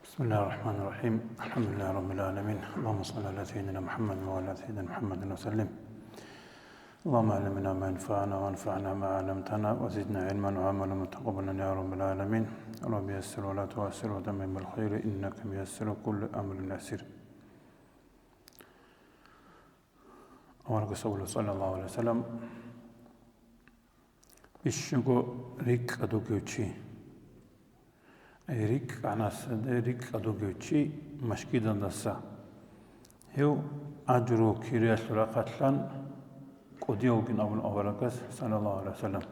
بسم الله الرحمن الرحيم. الحمد لله رب العالمين. اللهم صل على سيدنا محمد وعلى سيدنا محمد وسلم. اللهم علمنا ما ينفعنا وانفعنا ما علمتنا وزدنا علما وعملا متقبلا يا رب العالمين. رب يسر ولا تعسر وتمم بالخير انك ميسر كل امر يسير. أمرك صلى الله عليه وسلم بشكو ريك أدوكيوتشي ريك أناس ريك أدوكيوتشي مشكيدا دسا هيو أجرو كيرياس رقاتلان قديوكين أبو الأورقس صلى الله عليه وسلم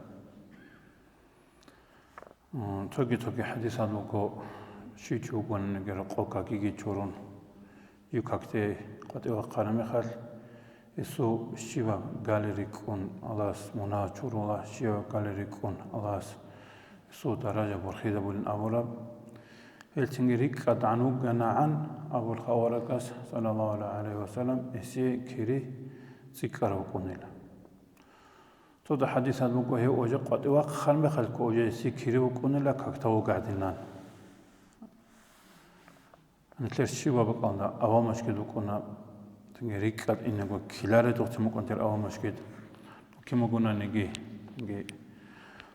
توكي حديثات وكو شيچوغون نجر قوكا كيجي چورون يوكاكتي قديو قرامي خال Isu Shiva galerikun alas mona churula Shiva galerikun alas Isu daraja borkhida bulin avura Eltingirik qad'anu gana'an avul khawarakas sallallahu alaihi wasallam isi kiri zikara qunila To da hadithat muko he oje qadwa khalme khalko oje isi kiri qunila kaktaw qa'dinan Antler Shiva baqanda avamashkidu quna Rikkat innego kilare dohtmu konter avamashkid kimoguna negi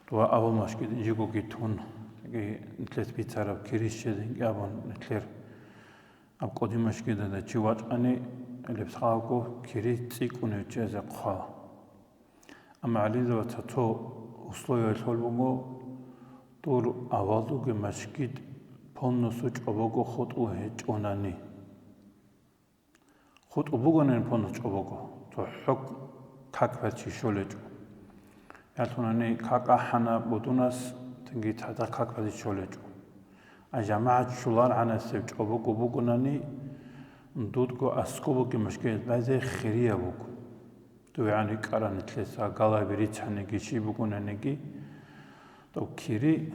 doa avamashkid jigo gitun nitlet bitsara kirishid gabon nitler ab qodimashkid da chiwat ani lebsxago kiri tsikune cheze qha ama alizo tato usloyo tolbugo dur avaluge mashkid ponno such obogo khotu he chonani خود ابوگانن پونچ ابوگو تو حق کاک بچی شولجو یالتونانی کاک آهنا بودوناس تنگی تادا کاک بچی شولجو اجماعت شولار عنا سبج ابوگو بوگونانی دودگو اسکوبو که مشکل بعضی خیریه بوگو تو یعنی کاران تلسا گالا بریچ هنگی چی بوگونانگی تو کیری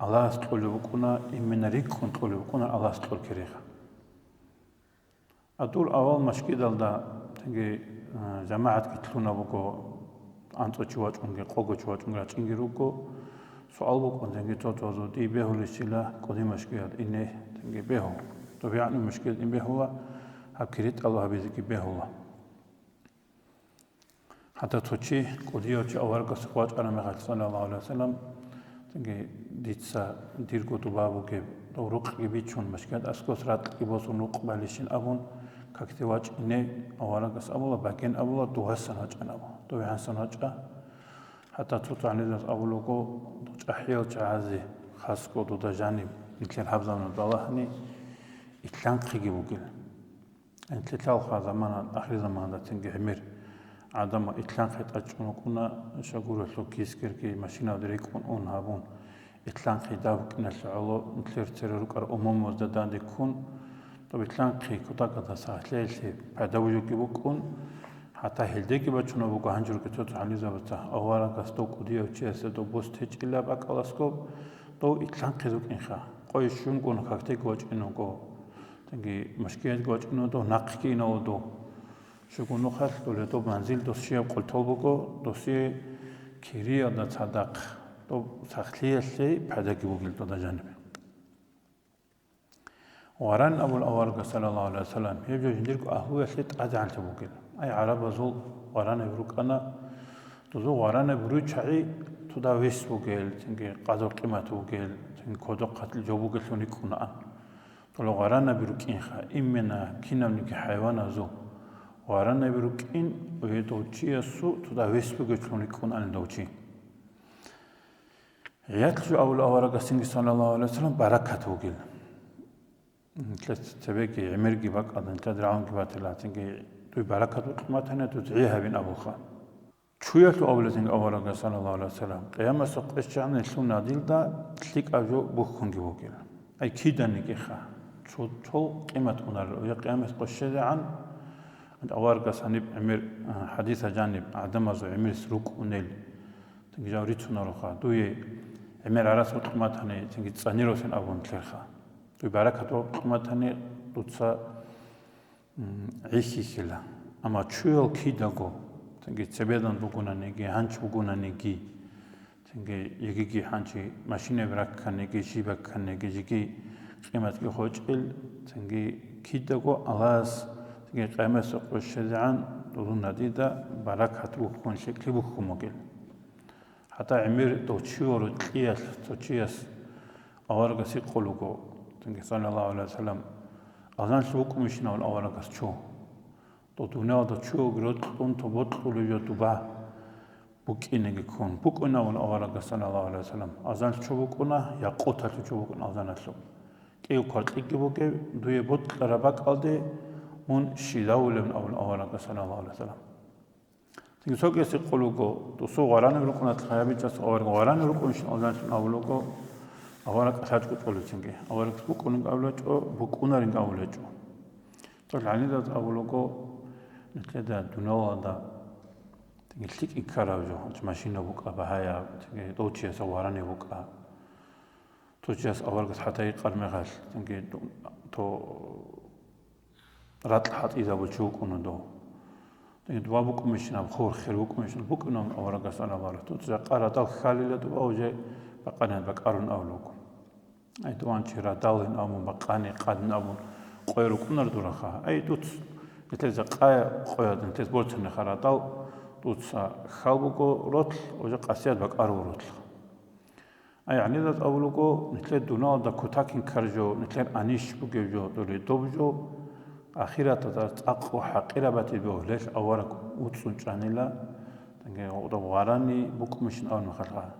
الله استقبال بوگونا ایمنری کنترل بوگونا الله استقبال کریه أدور أول مشكلة دا تنجي جماعة كتلونا بوكو أنتو تشواج أنجي قوغو تشواج أنجي تنجي روكو سؤال بوكو تنجي توتوزو دي بيهو لشيلا قدي مشكلة إنه تنجي بيهو طبيعنا مشكلة إن بيهو هكريت الله بيزيكي بيهو حتى توشي قديو تشي أورغا سقواج أنا مغال صلى الله عليه وسلم تنجي ديتسا ديركو تبابو كي دوروق يبيتشون مشكلة أسكو سرات كيبوسو نقباليشين أبون كاكتواج إني أولاقس أبولا باكين أبولا دوهسن هجان أبو دوهسن هجان حتى تطعني ذات أبولوكو دوش أحيال جعازي خاصكو دودا جانب مثل حبزة من الدالهني إتلان قيقي بوكيل أنت تلالخا زمان آخر زمان دا تنجي حمير عدم إتلان قيت أجونو كنا شاقورو لو كيسكر كي ماشينا دريكون أون هابون إتلان قيداو كنا لعلو مثل تريروك أر أمم وزدان دي كون تو إتلان قي كتا كتا ساعتلي لي بعداوجو كي بكون حتى هلديكي بچونو بوكو هنجور كي تو تعليزا بتا أولا كستو كوديو چيسي تو بوست هج إلا باكالاسكو تو إتلان قيدوك إنخا قوي شون كون كاكتي كوچ إنو كو تنجي مشكيات كوچ إنو تو ناقكي إنو دو شكونو خال تو لتو منزل دوسيا قلتو بوكو دوسي كيريا دا صدق تو ساختلي لي بعداكي بوكيل تو دا جانب وران أبو الأورق صلى الله عليه وسلم يبجو جنديرك أهوية سيت أزعل تبوكيل أي عرب زول وران يبروك أنا تزو وران يبروك شعي تدا ويس بوكيل تنكي قادر قيمة بوكيل تنكي كودو قتل جو بوكيل ثوني كونا أن تلو وران يبروك إنخا إمنا كينا منكي حيوان زو وران يبروك إن ويدو تشي سو تدا ويس بوكيل ثوني كونا أن دوتشي ياتلو أبو الأورق صلى الله عليه وسلم بركة بوكيل تبيكي عمركي بق أدن تدرعون كباتلا تنكي توي بركة قمتنا تدعيها بين أبو خان شوية أولتين أورق صلى الله عليه وسلم قيامة سوق الشعن السلم ناديل دا تليك أجو بوخون جبوكيل أي كيدا نكيخا شو قيمة أنار ويا قيامة قشة عن أورق سنب عمر حديث جانب عدم زو عمر سروق ونيل تنكي جاوريتو نروخا دوي عمر عرس قمتنا تنكي تصنيرو سن أبو نتلخا تو بركة قمتني دوتسا عيشي كلا أما شويل كيداغو تنجي تبيدان بوغونا نيجي هانش بوغونا نيجي تنجي يجي هانشي ماشينة براك كان نيجي شيبك كان نيجي قيمة كخوجل تنجي كيدكو ألاس تنجي قيمة سقوشجعان دون نديدا بركة وكون شكل بخموجل حتى عمير توتشيور توتشياس أورغ سيقولوكو تنجي صلى الله عليه وسلم أذان شوكو مشنا والأورغ شو توتونا توتشيو غروت تون توبوت لوجو توبا بوكينيجي كون بوكونا والأورغ صلى الله عليه وسلم أذان شوكونا يقوتا شوكونا أذان شو كيو كارتيكي بوكي دوي بوت لرباك ألدي من شيداولم أو الأورغ صلى الله عليه وسلم تنجي سوكي سيقولوكو توسو غران بلوكونا تخيابي جاس أورغ غران بلوكونش أذان شو أولوكو أورغ أشاجكو تقولو تنجي أورغ بوكونينغ أولوجو بوكونارينغ أولوجو طلعني ذات أولوكو نتلدا دونالا دا تنجي ليك إكاراوجو ماشينا بوكا بهايا تنجي دوتشياس أوراني بوكا توتشياس أورغ حتى يقال مغال تنجي تو راتل حت إذا بوشوكونو دو تنجي دوا بوكو مشينا بخور خير بوكو مشينا بوكونا أورغ سانا بارا توتشا قارا داو خالي دو أوجي بقانا بقارون أولوكو أي دوان شيرا داولين أمون بقاني قادن أمون قويرو كونر دورخا أي توتس نتلزا قايا قويا نتلز بولتن خارا داو توتسا خالبوكو روتل وجا قاسيات بقارو روتل أي يعني ذات أولوكو نتلد دونال دا كوتاكين كارجو نتلد أنيش بوكيوجو دوري دوبجو أخيرا تدات أقو حقيرا باتي بيو ليش أورك وطسون جانيلا تنجي واراني بوكو مشن أول مخالها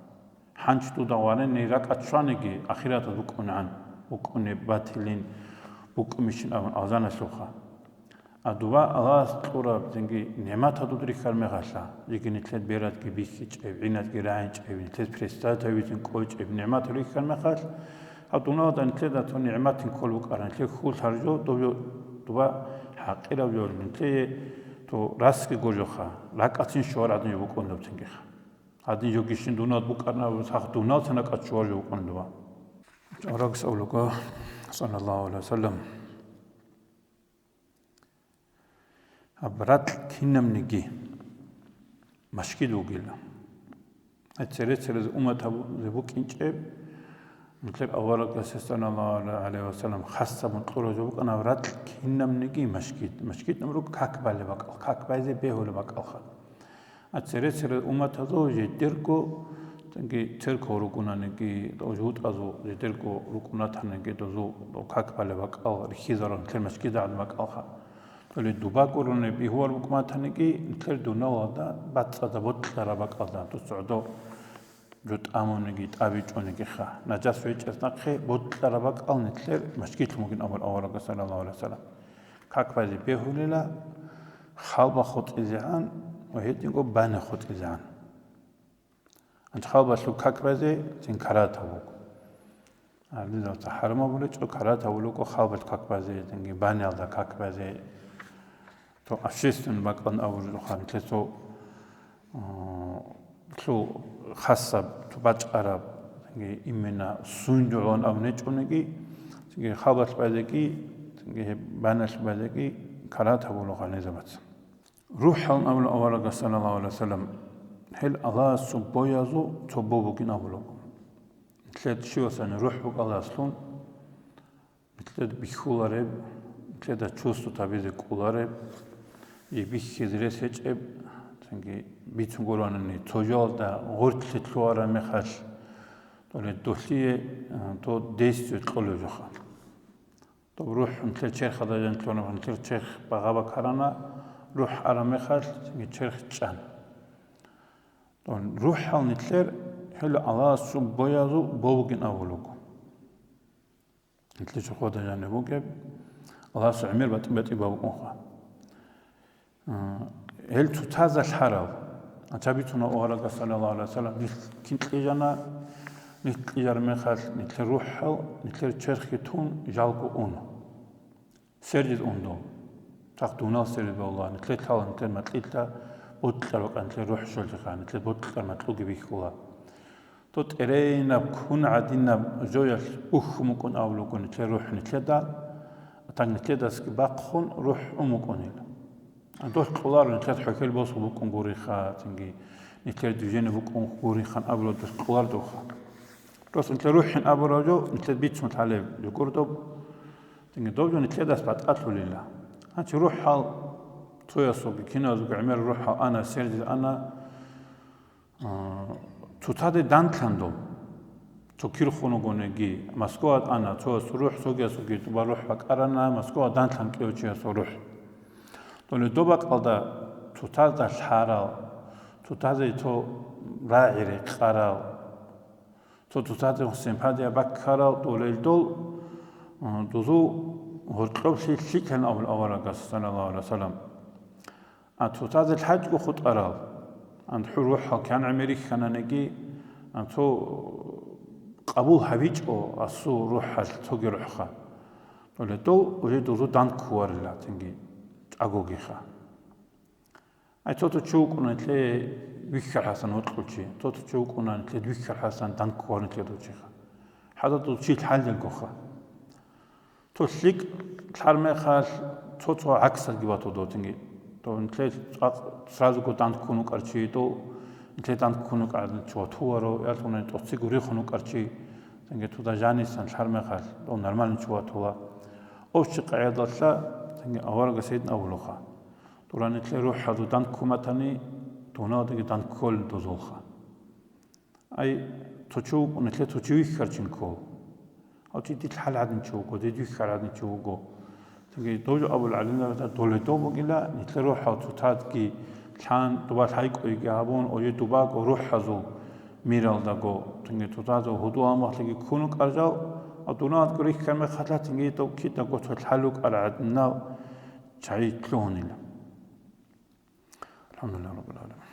حانش تو دواراني راك أتشانيجي أخيرا تدوكون عن بوكوني باتلين بوكو مشن أول أزانا سوخا أدوا الله تورا تنجي نعمات هدودري كرمي غاشا يجي نتلد بيرات كي بيسيج عينات كي راينج نتلد بريستات هويتن كوج نعمات هدودري كرمي غاش هدونا دا نتلد تو نعمات كل وكارن نتلد خول هرجو دوا حقيرا بيور نتلد تو راسك جوجوخا راكاتين شوار عدن يبوكون دو تنجيخ عدن يوكيشين دونات بوكارنا وساق دونات سنك أتشوار يبوكون دوا أوراق سأولوكا صلى الله عليه وسلم أبرات كينم نجي مشكل وجيلا أتسرت أمة زبوك إنجاب مثل أولك سيدنا الله عليه وسلم خاصة من خروج جبوك أنا أبرات كينم نجي مشكل نمرك كاكبال بقى كاكبال زي بيهول بقى خا أتسرت أمة هذو جديركو تنجي تركو ركونا نجي وجود أزو جديركو ركونا تنجي تزو كاكبال بقى رخيزارن مثل مشكل عند بقى خا اللي دوباكورون بيهوار بكمات هنيكي نتلر دونالا دا باتسا بوتلرا بقالدا تسعودو جوت آمونيكي تابيجونيكي خا نجاس ويج اسناقي بوتلرا بقال نتلر مشكيت ممكن أول صلى الله عليه وسلم كاك بازي بيهوليلا خالبا خط إزعان وهيتنقو بانا خط إزعان أنت خالبا شو كاك بازي تين كراتا بوك لذا تحرما بولج أو كراتا بولوكو خالبا كاك بازي تنجي بانا دا كاك بازي تو أشيستن بقى أول لخان تلتو تو خاصة تو باج عرب تنجي إمنا سندرون أو نجونكي تنجي خابط بعدكي تنجي بانش بعدكي كرات أول لخان زبط روحهم أول صلى الله عليه وسلم هل الله سبويازو تبوبكين أولو تلت شو سنة روح بق الله أصلون تلت بيخولارب تلت تشوستو تابيز كولارب يبيك كذريس هجب تنجي بيتون قولانني توجال دا غورت لتلوارا مخاش تولي دوحلية تو ديستو تقولو جوخا تو روح مثل شيخ هذا جنتلونا مثل شيخ بغابة كارانا روح على مخاش تنجي شيخ تشان روح هل نتلر هل الله سبويازو بوغين أولوكو مثل شيخ هذا جنبوكب الله سعمير باتي بوغون هل تتازا الحرب أتابعتنا أوراق صلى الله عليه وسلم كنت لجنا نتلجر مخال نتل روحه نتل تشرختون جالكو أونو سرد أوندو تقدونا سرد بالله نتل تحال نتل متلتا بطلر وقت نتل روح شلجخان نتل بطلر متلوق بيخولا توت إرينا بكون عدينا جويل مكون أولوكو نتل روح نتل دا أتاق نتل دا سكباقخون روح مكونيل دوش قولار نتلات حكيل بوصو بكون غوريخا تنجي نتلات دوجين بكون غوريخان أبلو دوش قولار دوخا روس انت روح ابراجو انت بيت متعلم يقردو تنجي دوجو انت داس بعد قتل لله انت روح حال تويسو كينا زوج عمر روح انا سيرجي انا توتادي دانتلاندو تو كيرخونو غونيغي مسكوات انا تو روح سوغي سوغي تو روح بقرانا مسكوات دانتلان كيوچي سو روح تولي دوبا قالدا توتادا الحارة توتادي تو راعي قرا تو توتادي سيمباديا بكرا دوليدول دوزو هرقبشي شيكن اول صلى الله عليه وسلم توتادي الحج وخط قرا عند حروحها كان عمريك كان نجي تو قبول حبيج او اسو روح توغي روحها ولدو وجدو دان كوارلا تنجي اغوغيخا اي توتو تشوكونا تلي ويكر حسن وتقولشي توتو تشوكونا تلي ويكر حسن دان كوارن تلي دوتشيخا حدا تو تشيل حل الكوخا تو سليك تحرمي خال توتو عكس الجباتو دو تنجي تو تلي سразу دان كونو قرشي تو تلي دان كونو قرن تو توارو يالتونا توسيغوري خونو قرشي تنجي تو دا جانيسان تحرمي خال تو نورمال چواتولا اوش قاعدة تنجي اورغا سيدنا اولوخا دوران تلي روح هذو دان كوماتاني دونادي دان كول دوزوخا اي توچو ونتلي توچو يخرچنكو او تي الحال عاد نشوكو دي يخر عاد نشوكو تنجي دوجو ابو العلينا دولتو بوغيلا نتلي روح هذو تادكي كان دوبا حيق اويغي هابون او يدوباك روح هذو ميرال داغو تنجي توتازو هدو امخلي كونو قرجاو او دوناد كريك كلمه خطلا تنجي تو كيتا غوتو الحلوك ارعدنا شعيت لونيلا الحمد لله رب العالمين.